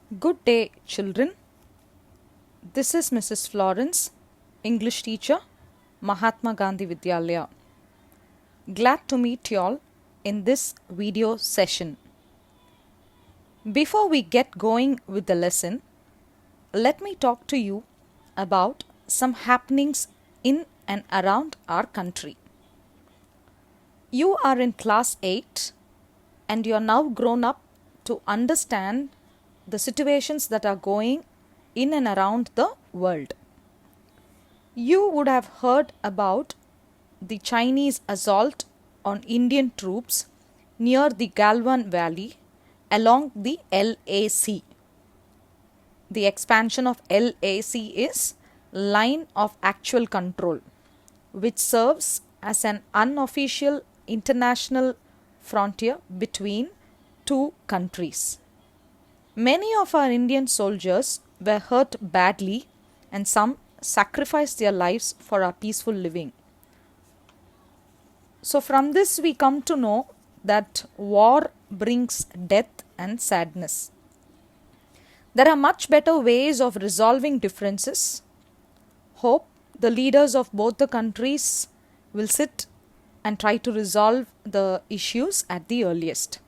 Good day, children. This is Mrs. Florence, English teacher, Mahatma Gandhi Vidyalaya. Glad to meet you all in this video session. Before we get going with the lesson, let me talk to you about some happenings in and around our country. You are in class 8 and you are now grown up to understand the situations that are going in and around the world. You would have heard about the Chinese assault on Indian troops near the Galwan Valley along the LAC. The expansion of LAC is Line of Actual Control, which serves as an unofficial international frontier between two countries. Many of our Indian soldiers were hurt badly and some sacrificed their lives for our peaceful living. So from this we come to know that war brings death and sadness. There are much better ways of resolving differences. Hope the leaders of both the countries will sit and try to resolve the issues at the earliest.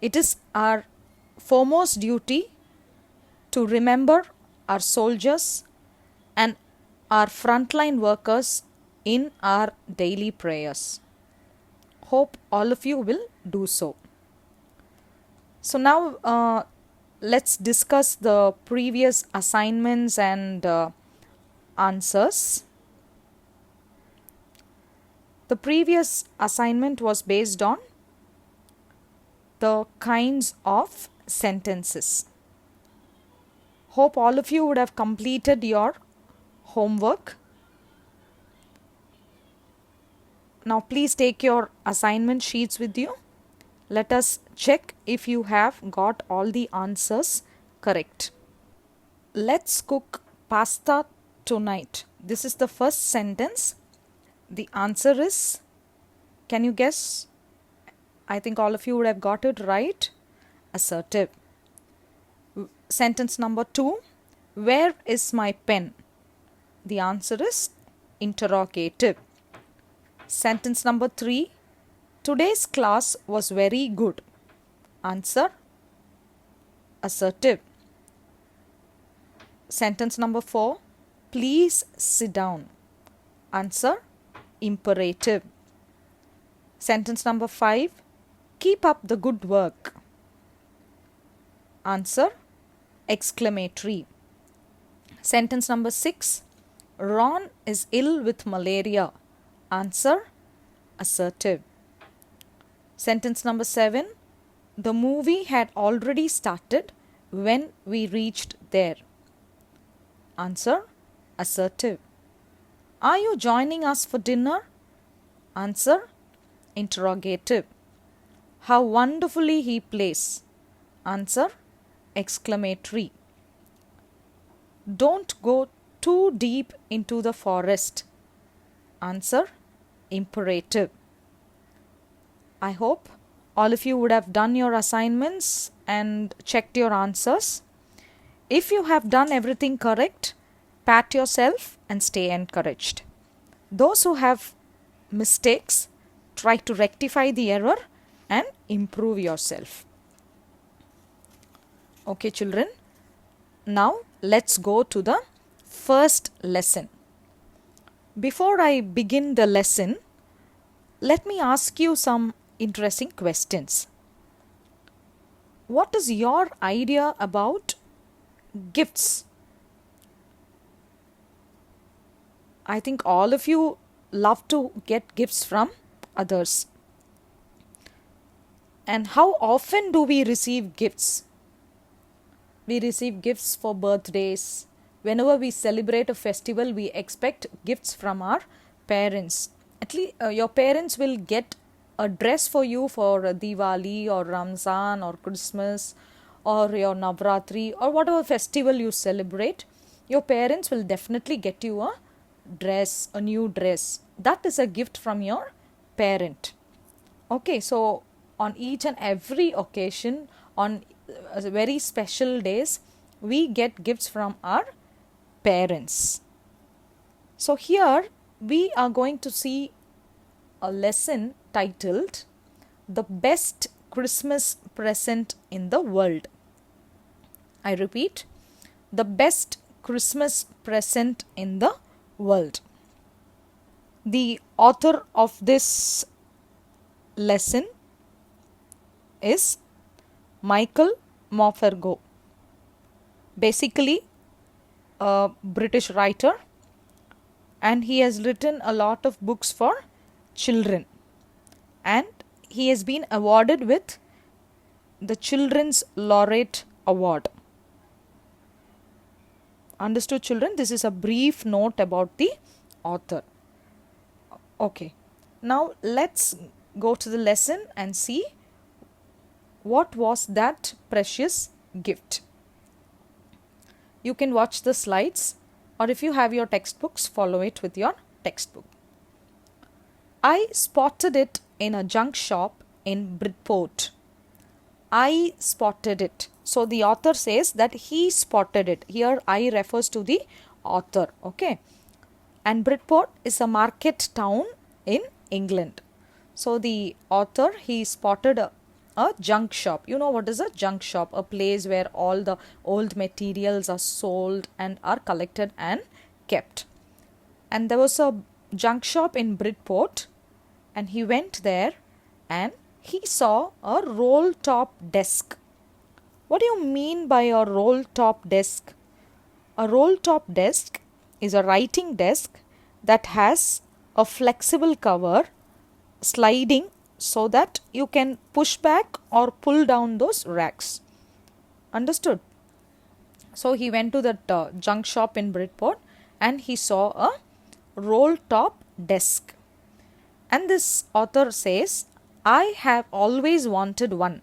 It is our foremost duty to remember our soldiers and our frontline workers in our daily prayers. Hope all of you will do so. So now let's discuss the previous assignments and answers. The previous assignment was based on the kinds of sentences. Hope all of you would have completed your homework. Now please take your assignment sheets with you. Let us check if you have got all the answers correct. Let's cook pasta tonight. This is the first sentence. The answer is, can you guess? I think all of you would have got it right. Assertive. Sentence number 2. Where is my pen? The answer is interrogative. Sentence number 3. Today's class was very good. Answer, assertive. Sentence number 4. Please sit down. Answer, imperative. Sentence number 5. Keep up the good work. Answer, exclamatory. Sentence number 6. Ron is ill with malaria. Answer, assertive. Sentence number 7. The movie had already started when we reached there. Answer, assertive. Are you joining us for dinner? Answer, interrogative. How wonderfully he plays. Answer, exclamatory. Don't go too deep into the forest. Answer, imperative. I hope all of you would have done your assignments and checked your answers. If you have done everything correct, pat yourself and stay encouraged. Those who have mistakes, try to rectify the error and improve yourself. Okay, children. Now let's go to the first lesson. Before I begin the lesson, let me ask you some interesting questions. What is your idea about gifts? I think all of you love to get gifts from others. And how often do we receive gifts? We receive gifts for birthdays. Whenever we celebrate a festival, we expect gifts from our parents. At least your parents will get a dress for you for Diwali or Ramzan or Christmas or your Navratri or whatever festival you celebrate. Your parents will definitely get you a dress, a new dress. That is a gift from your parent. Okay, so on each and every occasion on very special days, we get gifts from our parents. So here we are going to see a lesson titled The Best Christmas Present in the World. I repeat, the best Christmas present in the world. The author of this lesson is Michael Morpurgo, basically a British writer, and he has written a lot of books for children, and he has been awarded with the Children's Laureate Award. Understood, children? This is a brief note about the author. Okay, now let's go to the lesson and see what was that precious gift. You can watch the slides, or if you have your textbooks, follow it with your textbook. I spotted it in a junk shop in Bridport. I spotted it. So the author says that he spotted it. Here I refers to the author. Okay. And Bridport is a market town in England. So the author, he spotted a junk shop. You know what is a junk shop? A place where all the old materials are sold and are collected and kept. And there was a junk shop in Bridport, and he went there and he saw a roll top desk. What do you mean by a roll top desk? A roll top desk is a writing desk that has a flexible cover sliding so that you can push back or pull down those racks. Understood? So he went to that junk shop in Bridport and he saw a roll top desk. And this author says, I have always wanted one,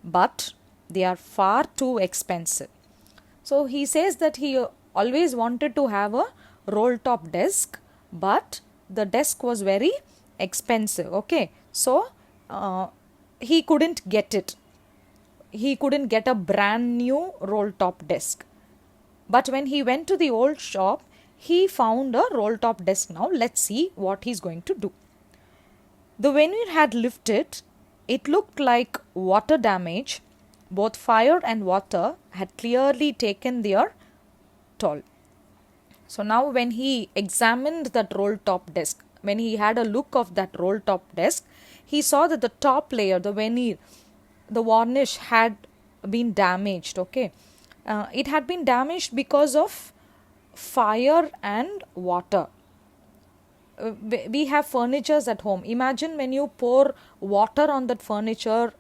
but they are far too expensive. So he says that he always wanted to have a roll top desk, but the desk was very expensive. Okay, so he couldn't get it. He couldn't get a brand new roll top desk. But when he went to the old shop, he found a roll top desk. Now let's see what he's going to do. When it had lifted, it looked like water damage. Both fire and water had clearly taken their toll. So now when he examined that roll top desk, when he had a look of that roll top desk, he saw that the top layer, the veneer, the varnish had been damaged. Okay, it had been damaged because of fire and water. We have furnitures at home. Imagine when you pour water on that furniture,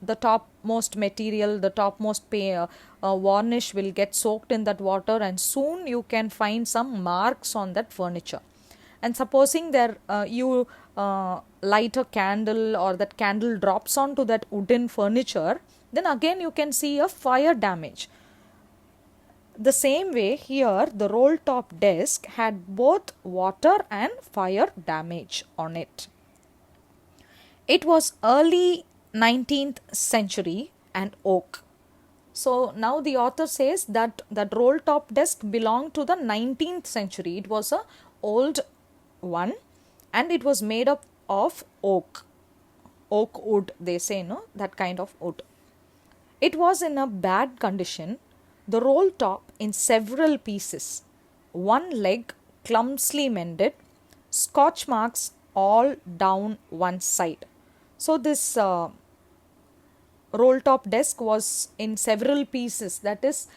the topmost material, the topmost varnish will get soaked in that water, and soon you can find some marks on that furniture. And supposing there you light a candle, or that candle drops onto that wooden furniture, then again you can see a fire damage. The same way here, the roll top desk had both water and fire damage on it. It was early 19th century and oak. So now the author says that that roll top desk belonged to the 19th century. It was a old one and it was made up of oak wood, they say, no, that kind of wood. It was in a bad condition, the roll top in several pieces, one leg clumsily mended, scotch marks all down one side. So this roll top desk was in several pieces, that is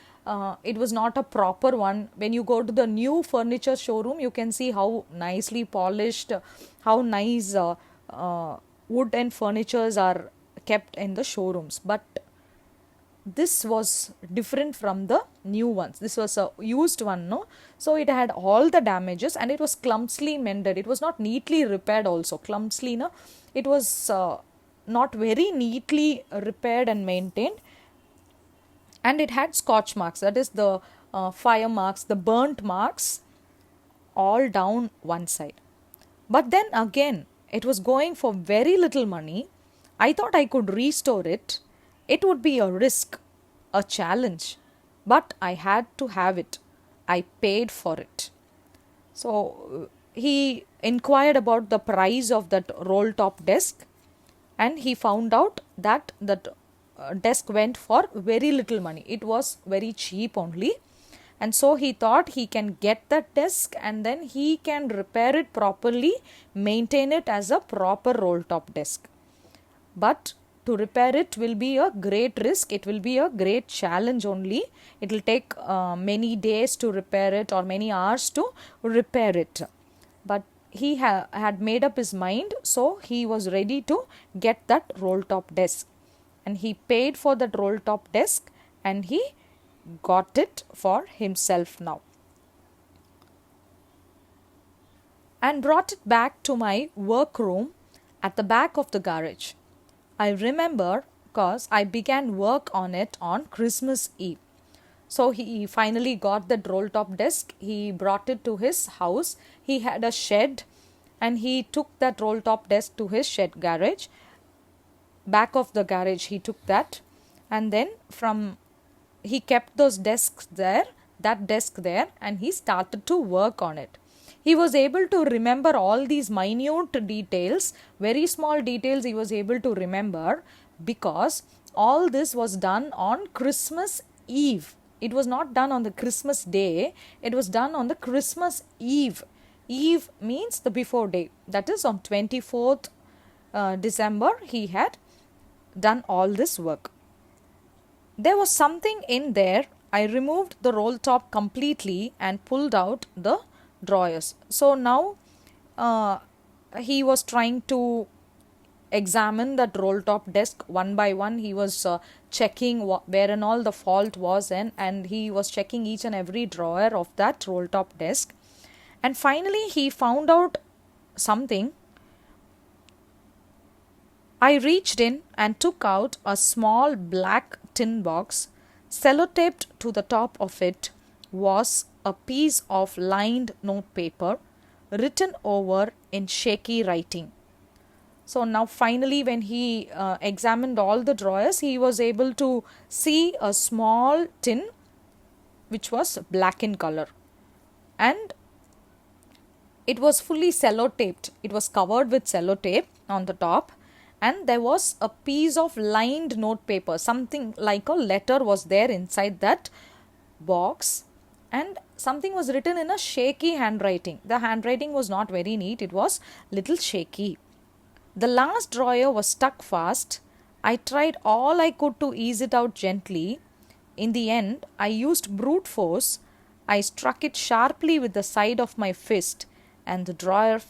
it was not a proper one. When you go to the new furniture showroom, you can see how nicely polished, how nice wood and furnitures are kept in the showrooms. But this was different from the new ones. This was a used one, no? So it had all the damages and it was clumsily mended. It was not neatly repaired also. Clumsily, no? It was not very neatly repaired and maintained. And it had scotch marks, that is the fire marks, the burnt marks, all down one side. But then again, it was going for very little money. I thought I could restore it, It would be a risk, a challenge, but I had to have it. I paid for it. So he inquired about the price of that roll top desk, and he found out that desk went for very little money. It was very cheap only, and so he thought he can get that desk and then he can repair it properly, maintain it as a proper roll top desk. But to repair it will be a great risk, it will be a great challenge only. It will take many days to repair it or many hours to repair it. But he had made up his mind, so he was ready to get that roll top desk, and he paid for that roll top desk and he got it for himself now, and brought it back to my workroom at the back of the garage. I remember because I began work on it on Christmas Eve. So he finally got that roll top desk. He brought it to his house. He had a shed and he took that roll top desk to his shed garage. Back of the garage he took that, and then he kept those desks there, that desk there, and he started to work on it. He was able to remember all these minute details, very small details he was able to remember, because all this was done on Christmas Eve. It was not done on the Christmas day, it was done on the Christmas Eve. Eve means the before day. That is on 24th December he had done all this work. There was something in there. I removed the roll top completely and pulled out the drawers. So now he was trying to examine that roll top desk one by one. He was checking where and all the fault was in, and he was checking each and every drawer of that roll top desk. And finally he found out something. I reached in and took out a small black tin box. Sellotaped to the top of it was a piece of lined note paper written over in shaky writing. So now finally when he examined all the drawers, he was able to see a small tin which was black in color, and it was fully sellotaped. It was covered with sellotape on the top, and there was a piece of lined note paper, something like a letter was there inside that box, and something was written in a shaky handwriting. The handwriting was not very neat, it was little shaky. The last drawer was stuck fast. I tried all I could to ease it out gently. In the end, I used brute force. I struck it sharply with the side of my fist, and the drawer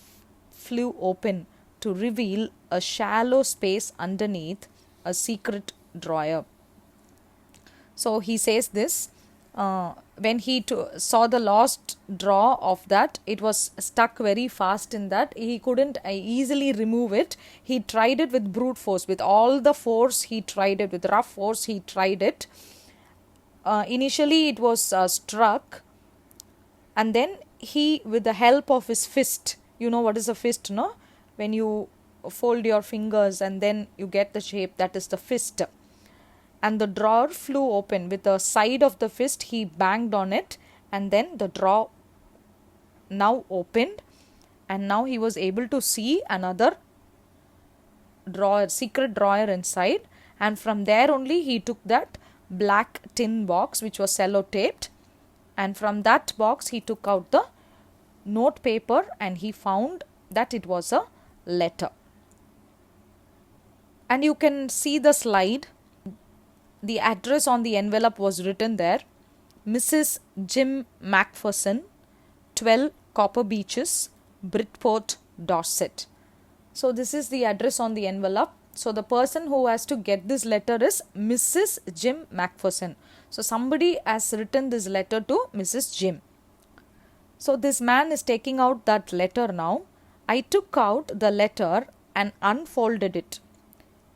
flew open to reveal a shallow space underneath, a secret drawer. So he says this, when he saw the last drawer of that, it was stuck very fast in that. He couldn't easily remove it. He tried it with brute force, with all the force he tried it, with rough force he tried it. Initially it was struck, and then he, with the help of his fist, you know what is a fist, no? When you fold your fingers and then you get the shape, that is the fist. And the drawer flew open. With the side of the fist he banged on it, and then the drawer now opened, and now he was able to see another drawer, secret drawer inside, and from there only he took that black tin box which was sellotaped, and from that box he took out the note paper and he found that it was a letter. And you can see the slide. The address on the envelope was written there: Mrs. Jim Macpherson, 12 Copper Beaches, Bridport, Dorset. So this is the address on the envelope. So the person who has to get this letter is Mrs. Jim Macpherson. So somebody has written this letter to Mrs. Jim. So this man is taking out that letter now. I took out the letter and unfolded it.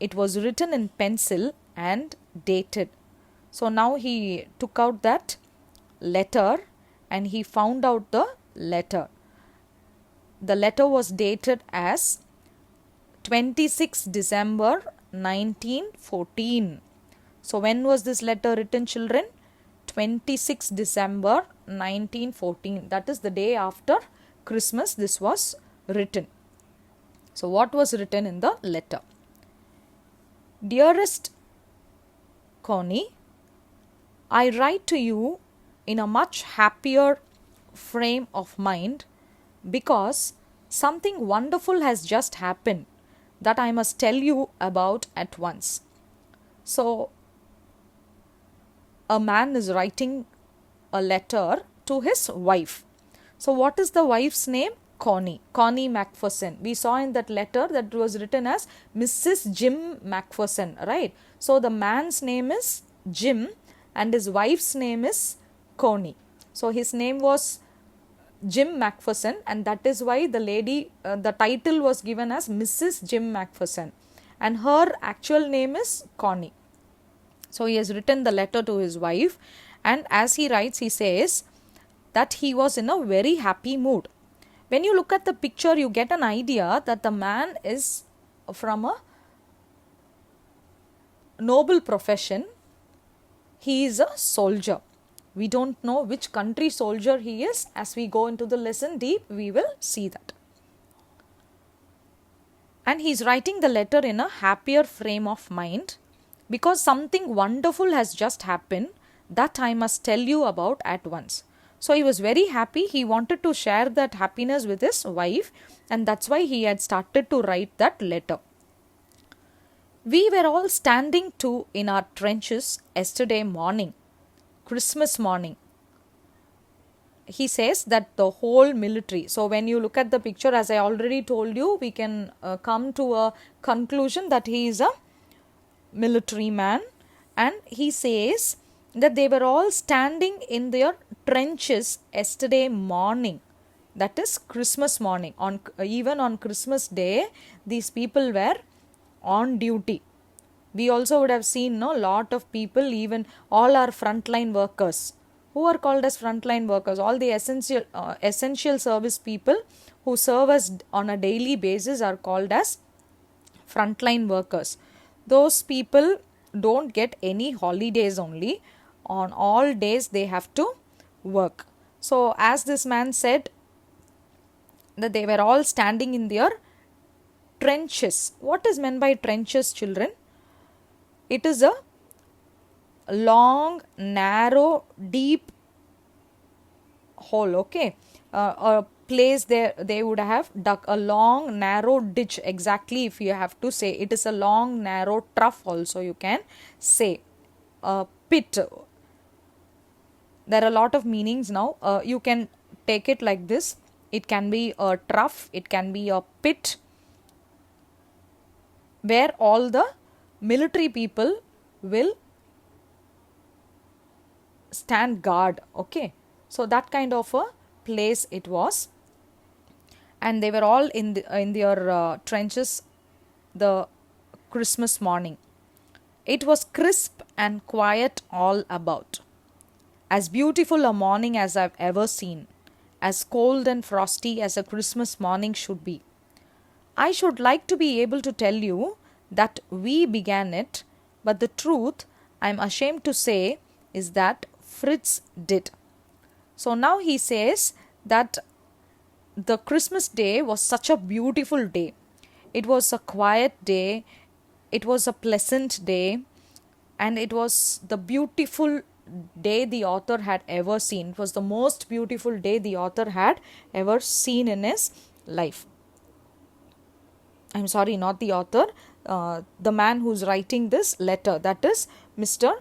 It was written in pencil and dated. So now he took out that letter and he found out the letter. The letter was dated as 26 December 1914. So when was this letter written, children? 26 December 1914. That is the day after Christmas this was written. So what was written in the letter? Dearest Connie, I write to you in a much happier frame of mind because something wonderful has just happened that I must tell you about at once. So, a man is writing a letter to his wife. So, what is the wife's name? Connie Macpherson. We saw in that letter that was written as Mrs. Jim Macpherson, right? So, the man's name is Jim and his wife's name is Connie. So, his name was Jim Macpherson, and that is why the lady, the title was given as Mrs. Jim Macpherson, and her actual name is Connie. So he has written the letter to his wife, and as he writes, he says that he was in a very happy mood. When you look at the picture, you get an idea that the man is from a noble profession. He is a soldier. We don't know which country soldier he is. As we go into the lesson deep, we will see that. And he is writing the letter in a happier frame of mind because something wonderful has just happened that I must tell you about at once. So he was very happy. He wanted to share that happiness with his wife, and that's why he had started to write that letter. We were all standing in our trenches yesterday morning, Christmas morning. He says that the whole military. So when you look at the picture, as I already told you, we can come to a conclusion that he is a military man, and he says that they were all standing in their trenches yesterday morning. That is Christmas morning. Even on Christmas Day, these people were on duty. We also would have seen a lot of people, even all our frontline workers. Who are called as frontline workers? All the essential service people who serve us on a daily basis are called as frontline workers. Those people don't get any holidays only. On all days they have to work. So as this man said that they were all standing in their trenches. What is meant by trenches, children? It is a long, narrow, deep hole, okay? A place there they would have dug a long, narrow ditch. Exactly, if you have to say, it is a long, narrow trough also you can say. A pit. There are a lot of meanings now. You can take it like this. It can be a trough, it can be a pit where all the military people will stand guard, okay? So that kind of a place it was, and they were all in their trenches the Christmas morning. It was crisp and quiet all about, as beautiful a morning as I've ever seen, as cold and frosty as a Christmas morning should be. I should like to be able to tell you that we began it, but the truth, I'm ashamed to say, is that Fritz did. So now he says that the Christmas day was such a beautiful day. It was a quiet day, it was a pleasant day, and it was the beautiful day the author had ever seen. It was the most beautiful day the author had ever seen in his life. I'm sorry, not the author, the man who's writing this letter, that is Mr.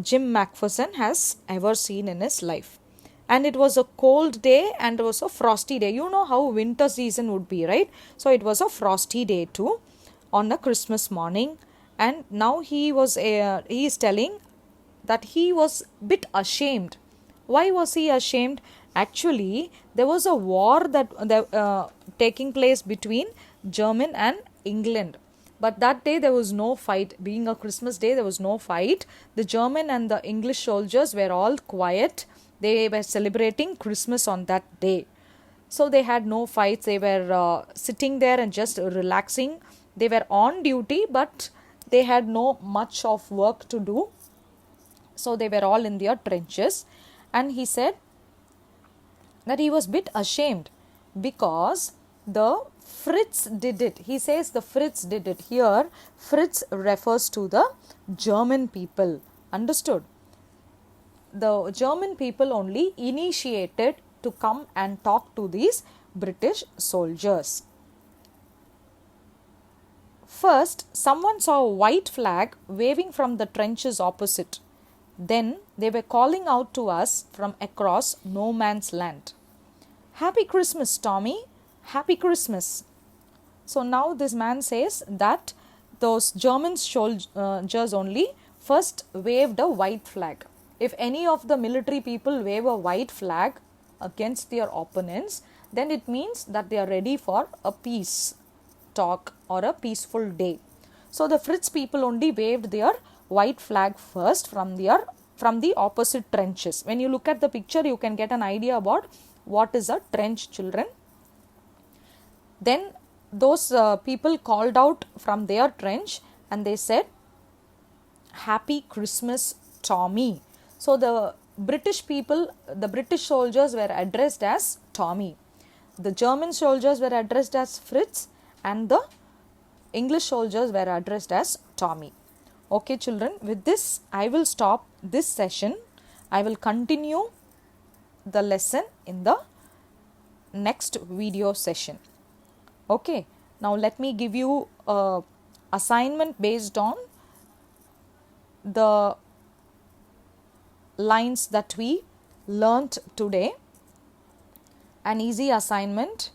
Jim Macpherson, has ever seen in his life. And it was a cold day and it was a frosty day. You know how winter season would be, right? So it was a frosty day too on a Christmas morning. And now he is telling that he was a bit ashamed. Why was he ashamed? Actually, there was a war that taking place between Germany and England. But that day there was no fight. Being a Christmas day, there was no fight. The German and the English soldiers were all quiet. They were celebrating Christmas on that day. So they had no fights. They were sitting there and just relaxing. They were on duty, but they had no much of work to do. So they were all in their trenches, and he said that he was a bit ashamed because the Fritz did it. He says the Fritz did it. Here Fritz refers to the German people. Understood? The German people only initiated to come and talk to these British soldiers. First, someone saw a white flag waving from the trenches opposite. Then they were calling out to us from across no man's land. Happy Christmas, Tommy. Happy Christmas. So now this man says that those German soldiers only first waved a white flag. If any of the military people wave a white flag against their opponents, then it means that they are ready for a peace talk or a peaceful day. So the Fritz people only waved their white flag first from the opposite trenches. When you look at the picture, you can get an idea about what is a trench, children. Then those people called out from their trench and they said, Happy Christmas, Tommy. So the British people, the British soldiers were addressed as Tommy. The German soldiers were addressed as Fritz, and the English soldiers were addressed as Tommy. Okay, children, with this I will stop this session. I will continue the lesson in the next video session. Okay, now let me give you a assignment based on the lines that we learnt today. An easy assignment.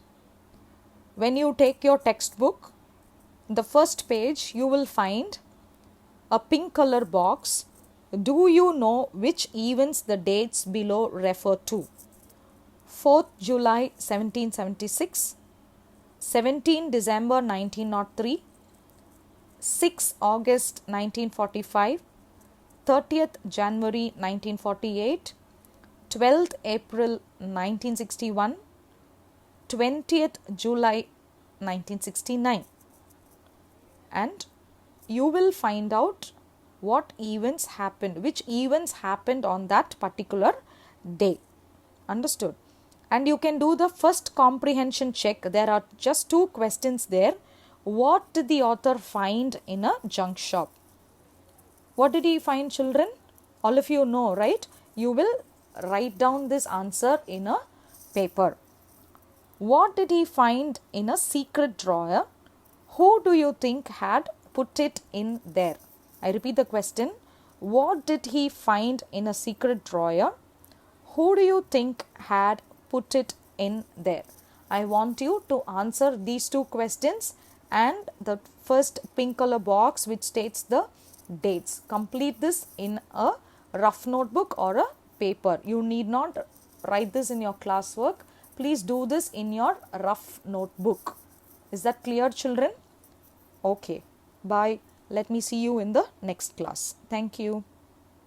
When you take your textbook, the first page you will find a pink color box. Do you know which events the dates below refer to? 4th July 1776, 17 December 1903, 6 August 1945, 30th January 1948, 12th April 1961, 20th July 1969. And you will find out what events happened, which events happened on that particular day. Understood? And you can do the first comprehension check. There are just 2 questions there. What did the author find in a junk shop? What did he find, children? All of you know, right? You will write down this answer in a paper. What did he find in a secret drawer? Who do you think had put it in there? I repeat the question. What did he find in a secret drawer? Who do you think had put it in there? I want you to answer these 2 questions and the first pink color box which states the dates. Complete this in a rough notebook or a paper. You need not write this in your classwork. Please do this in your rough notebook. Is that clear, children? Okay. Bye. Let me see you in the next class. Thank you.